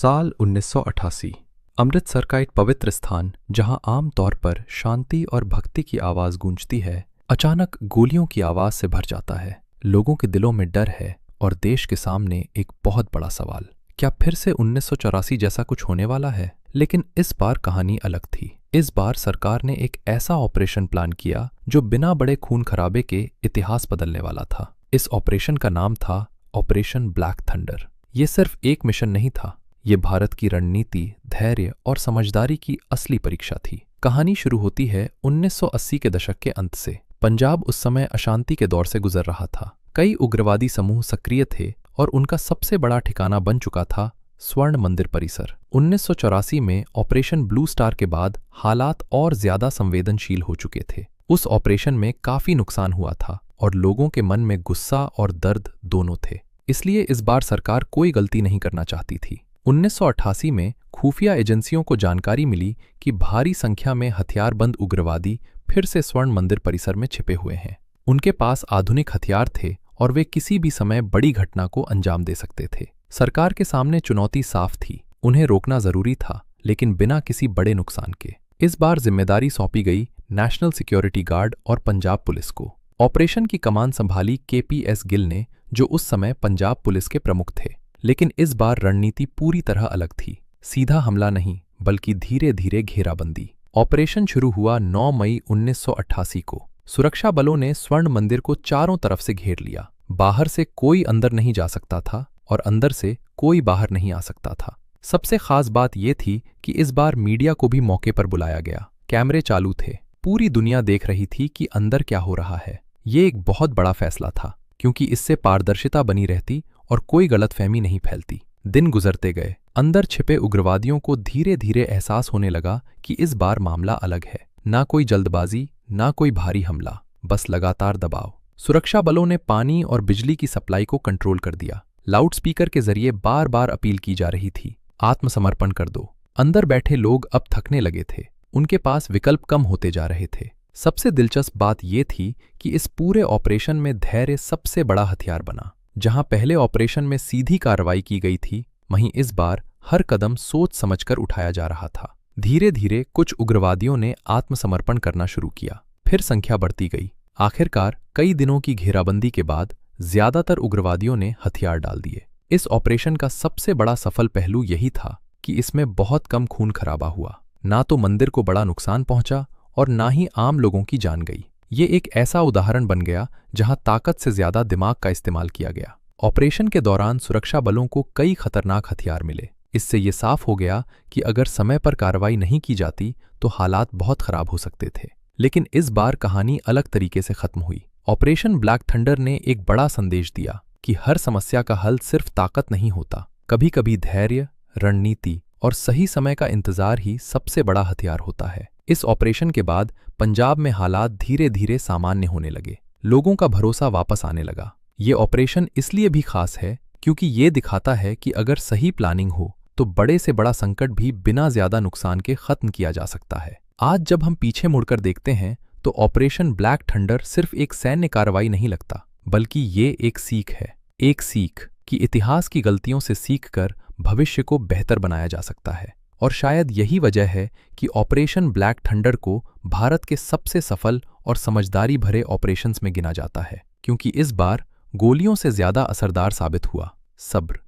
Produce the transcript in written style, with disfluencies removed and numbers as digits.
साल 1988। अमृतसर का एक पवित्र स्थान जहां आम तौर पर शांति और भक्ति की आवाज गूंजती है, अचानक गोलियों की आवाज से भर जाता है। लोगों के दिलों में डर है और देश के सामने एक बहुत बड़ा सवाल, क्या फिर से 1984 जैसा कुछ होने वाला है? लेकिन इस बार कहानी अलग थी। इस बार सरकार ने एक ऐसा ऑपरेशन प्लान किया जो बिना बड़े खून खराबे के इतिहास बदलने वाला था। इस ऑपरेशन का नाम था ऑपरेशन ब्लैक थंडर। ये सिर्फ एक मिशन नहीं था, ये भारत की रणनीति, धैर्य और समझदारी की असली परीक्षा थी। कहानी शुरू होती है 1980 के दशक के अंत से। पंजाब उस समय अशांति के दौर से गुजर रहा था। कई उग्रवादी समूह सक्रिय थे और उनका सबसे बड़ा ठिकाना बन चुका था स्वर्ण मंदिर परिसर। 1984 में ऑपरेशन ब्लू स्टार के बाद हालात और ज्यादा संवेदनशील हो चुके थे। उस ऑपरेशन में काफी नुकसान हुआ था और लोगों के मन में गुस्सा और दर्द दोनों थे। इसलिए इस बार सरकार कोई गलती नहीं करना चाहती थी। 1988 में खुफिया एजेंसियों को जानकारी मिली कि भारी संख्या में हथियारबंद उग्रवादी फिर से स्वर्ण मंदिर परिसर में छिपे हुए हैं। उनके पास आधुनिक हथियार थे और वे किसी भी समय बड़ी घटना को अंजाम दे सकते थे। सरकार के सामने चुनौती साफ थी, उन्हें रोकना जरूरी था, लेकिन बिना किसी बड़े नुकसान के। इस बार जिम्मेदारी सौंपी गई नेशनल सिक्योरिटी गार्ड और पंजाब पुलिस को। ऑपरेशन की कमान संभाली KPS गिल ने, जो उस समय पंजाब पुलिस के प्रमुख थे। लेकिन इस बार रणनीति पूरी तरह अलग थी। सीधा हमला नहीं, बल्कि धीरे धीरे घेराबंदी। ऑपरेशन शुरू हुआ 9 मई 1988 को। सुरक्षा बलों ने स्वर्ण मंदिर को चारों तरफ से घेर लिया। बाहर से कोई अंदर नहीं जा सकता था और अंदर से कोई बाहर नहीं आ सकता था। सबसे खास बात यह थी कि इस बार मीडिया को भी मौके पर बुलाया गया। कैमरे चालू थे, पूरी दुनिया देख रही थी कि अंदर क्या हो रहा है। ये एक बहुत बड़ा फैसला था, क्योंकि इससे पारदर्शिता बनी रहती और कोई गलतफहमी नहीं फैलती। दिन गुजरते गए, अंदर छिपे उग्रवादियों को धीरे धीरे एहसास होने लगा कि इस बार मामला अलग है। ना कोई जल्दबाजी, ना कोई भारी हमला, बस लगातार दबाव। सुरक्षा बलों ने पानी और बिजली की सप्लाई को कंट्रोल कर दिया। लाउडस्पीकर के जरिए बार बार अपील की जा रही थी, आत्मसमर्पण कर दो। अंदर बैठे लोग अब थकने लगे थे, उनके पास विकल्प कम होते जा रहे थे। सबसे दिलचस्प बात यह थी कि इस पूरे ऑपरेशन में धैर्य सबसे बड़ा हथियार बना। जहां पहले ऑपरेशन में सीधी कार्रवाई की गई थी, वहीं इस बार हर कदम सोच समझकर उठाया जा रहा था। धीरे धीरे कुछ उग्रवादियों ने आत्मसमर्पण करना शुरू किया, फिर संख्या बढ़ती गई। आखिरकार कई दिनों की घेराबंदी के बाद ज्यादातर उग्रवादियों ने हथियार डाल दिए। इस ऑपरेशन का सबसे बड़ा सफल पहलू यही था कि इसमें बहुत कम खून खराबा हुआ। ना तो मंदिर को बड़ा नुकसान पहुंचा और ना ही आम लोगों की जान गई। ये एक ऐसा उदाहरण बन गया जहां ताकत से ज्यादा दिमाग का इस्तेमाल किया गया। ऑपरेशन के दौरान सुरक्षा बलों को कई खतरनाक हथियार मिले। इससे ये साफ हो गया कि अगर समय पर कार्रवाई नहीं की जाती तो हालात बहुत खराब हो सकते थे। लेकिन इस बार कहानी अलग तरीके से खत्म हुई। ऑपरेशन ब्लैक थंडर ने एक बड़ा संदेश दिया कि हर समस्या का हल सिर्फ ताकत नहीं होता, कभी कभी धैर्य, रणनीति और सही समय का इंतजार ही सबसे बड़ा हथियार होता है। इस ऑपरेशन के बाद पंजाब में हालात धीरे धीरे सामान्य होने लगे। लोगों का भरोसा वापस आने लगा। ये ऑपरेशन इसलिए भी खास है क्योंकि ये दिखाता है कि अगर सही प्लानिंग हो तो बड़े से बड़ा संकट भी बिना ज्यादा नुकसान के खत्म किया जा सकता है। आज जब हम पीछे मुड़कर देखते हैं तो ऑपरेशन ब्लैक थंडर सिर्फ एक सैन्य कार्रवाई नहीं लगता, बल्कि ये एक सीख है। एक सीख कि इतिहास की गलतियों से सीखकर भविष्य को बेहतर बनाया जा सकता है। और शायद यही वजह है कि ऑपरेशन ब्लैक थंडर को भारत के सबसे सफल और समझदारी भरे ऑपरेशंस में गिना जाता है, क्योंकि इस बार गोलियों से ज्यादा असरदार साबित हुआ सब्र।